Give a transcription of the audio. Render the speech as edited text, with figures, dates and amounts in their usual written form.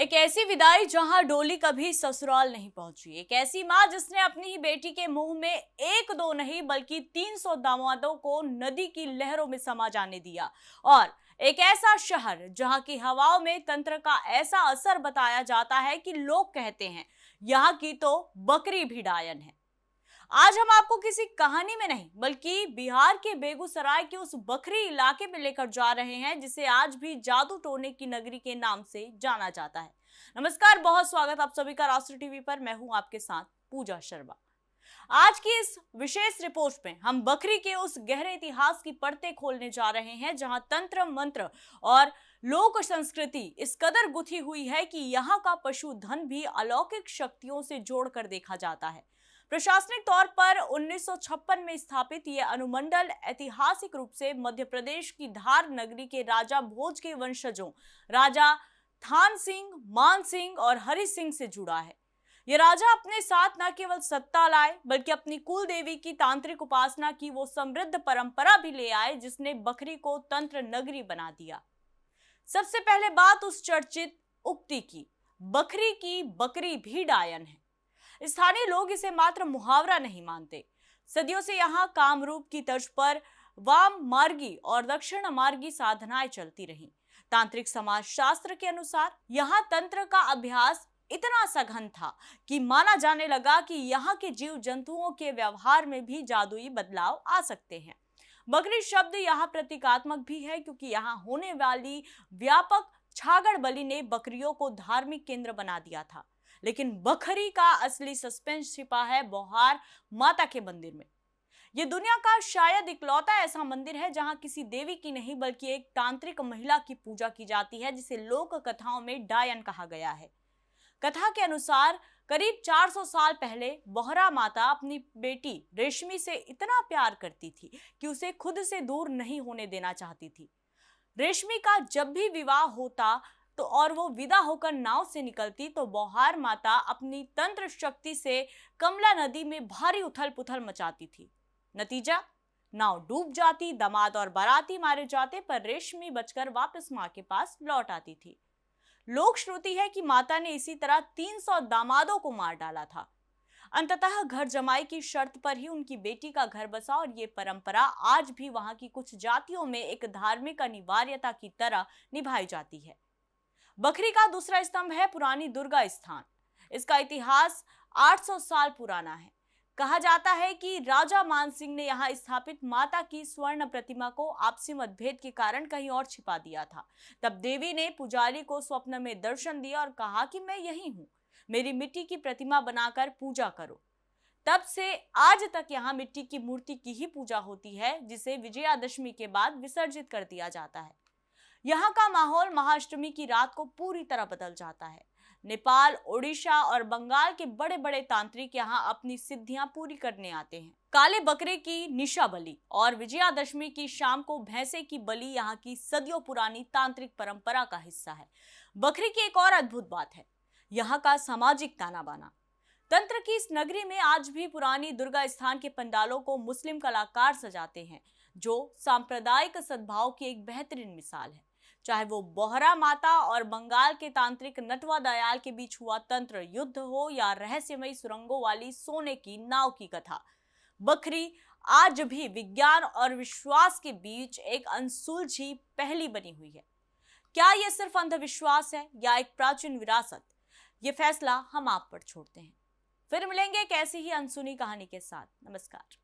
एक ऐसी विदाई जहां डोली कभी ससुराल नहीं पहुंची। एक ऐसी मां जिसने अपनी ही बेटी के मुंह में एक दो नहीं बल्कि 300 दामादों को नदी की लहरों में समा जाने दिया। और एक ऐसा शहर जहां की हवाओं में तंत्र का ऐसा असर बताया जाता है कि लोग कहते हैं यहाँ की तो बकरी भी डायन है। आज हम आपको किसी कहानी में नहीं बल्कि बिहार के बेगूसराय के उस बखरी इलाके में लेकर जा रहे हैं जिसे आज भी जादू टोने की नगरी के नाम से जाना जाता है। नमस्कार, बहुत स्वागत आप सभी का राष्ट्र टीवी पर। मैं हूं आपके साथ पूजा शर्मा। आज की इस विशेष रिपोर्ट में हम बखरी के उस गहरे इतिहास की परतें खोलने जा रहे हैं जहां तंत्र मंत्र और लोक संस्कृति इस कदर गुथी हुई है कि यहाँ का पशुधन भी अलौकिक शक्तियों से जोड़कर देखा जाता है। प्रशासनिक तौर पर 1956 में स्थापित यह अनुमंडल ऐतिहासिक रूप से मध्य प्रदेश की धार नगरी के राजा भोज के वंशजों राजा थान सिंह, मान सिंह और हरि सिंह से जुड़ा है। ये राजा अपने साथ न केवल सत्ता लाए बल्कि अपनी कुल देवी की तांत्रिक उपासना की वो समृद्ध परंपरा भी ले आए जिसने बखरी को तंत्र नगरी बना दिया। सबसे पहले बात उस चर्चित उक्ति की, बखरी की बकरी भी डायन है। स्थानीय लोग इसे मात्र मुहावरा नहीं मानते। सदियों से यहाँ कामरूप की तर्ज पर वाम मार्गी और दक्षिण मार्गी साधनाएं चलती रहीं। तांत्रिक समाज शास्त्र के अनुसार यहाँ तंत्र का अभ्यास इतना सघन था कि माना जाने लगा कि यहाँ के जीव जंतुओं के व्यवहार में भी जादुई बदलाव आ सकते हैं। बकरी शब्द यहाँ प्रतीकात्मक भी है क्योंकि यहाँ होने वाली व्यापक छागड़ बलि ने बकरियों को धार्मिक केंद्र बना दिया था। लेकिन बखरी का असली सस्पेंस छिपा है बोहार माता के मंदिर में। यह दुनिया का शायद इकलौता ऐसा मंदिर है जहां किसी देवी की नहीं बल्कि एक तांत्रिक महिला की पूजा की जाती है जिसे लोक कथाओं में डायन कहा गया है। कथा के अनुसार करीब 400 साल पहले बोहरा माता अपनी बेटी रेशमी से इतना प्यार करती थी कि उसे खुद से दूर नहीं होने देना चाहती थी। रेशमी का जब भी विवाह होता तो और वो विदा होकर नाव से निकलती तो बोहार माता अपनी तंत्र शक्ति से कमला नदी में भारी उथल पुथल मचाती थी। नतीजा, नाव डूब जाती, दामाद और बाराती मारे जाते पर रेशमी बचकर वापस मां के पास लौट आती थी। लोक श्रुति है कि माता ने इसी तरह 300 दामादों को मार डाला था। अंततः घर जमाई की शर्त पर ही उनकी बेटी का घर बसा और ये परंपरा आज भी वहां की कुछ जातियों में एक धार्मिक अनिवार्यता की तरह निभाई जाती है। बखरी का दूसरा स्तंभ है पुरानी दुर्गा स्थान। इसका इतिहास 800 साल पुराना है। कहा जाता है कि राजा मान सिंह ने यहाँ स्थापित माता की स्वर्ण प्रतिमा को आपसी मतभेद के कारण कहीं और छिपा दिया था। तब देवी ने पुजारी को स्वप्न में दर्शन दिया और कहा कि मैं यही हूँ, मेरी मिट्टी की प्रतिमा बनाकर पूजा करो। तब से आज तक यहाँ मिट्टी की मूर्ति की ही पूजा होती है जिसे विजयादशमी के बाद विसर्जित कर दिया जाता है। यहाँ का माहौल महाअष्टमी की रात को पूरी तरह बदल जाता है। नेपाल, ओडिशा और बंगाल के बड़े बड़े तांत्रिक यहाँ अपनी सिद्धियां पूरी करने आते हैं। काले बकरे की निशा बलि और विजयादशमी की शाम को भैंसे की बलि यहाँ की सदियों पुरानी तांत्रिक परंपरा का हिस्सा है। बकरी की एक और अद्भुत बात है यहाँ का सामाजिक ताना बाना। तंत्र की इस नगरी में आज भी पुरानी दुर्गा स्थान के पंडालों को मुस्लिम कलाकार सजाते हैं जो सांप्रदायिक सद्भाव की एक बेहतरीन मिसाल है। चाहे वो बोहरा माता और बंगाल के तांत्रिक नटवा दयाल के बीच हुआ तंत्र युद्ध हो या रहस्यमयी सुरंगों वाली सोने की नाव की कथा, बखरी आज भी विज्ञान और विश्वास के बीच एक अनसुलझी पहेली बनी हुई है। क्या यह सिर्फ अंधविश्वास है या एक प्राचीन विरासत? ये फैसला हम आप पर छोड़ते हैं। फिर मिलेंगे एक ऐसी ही अनसुनी कहानी के साथ। नमस्कार।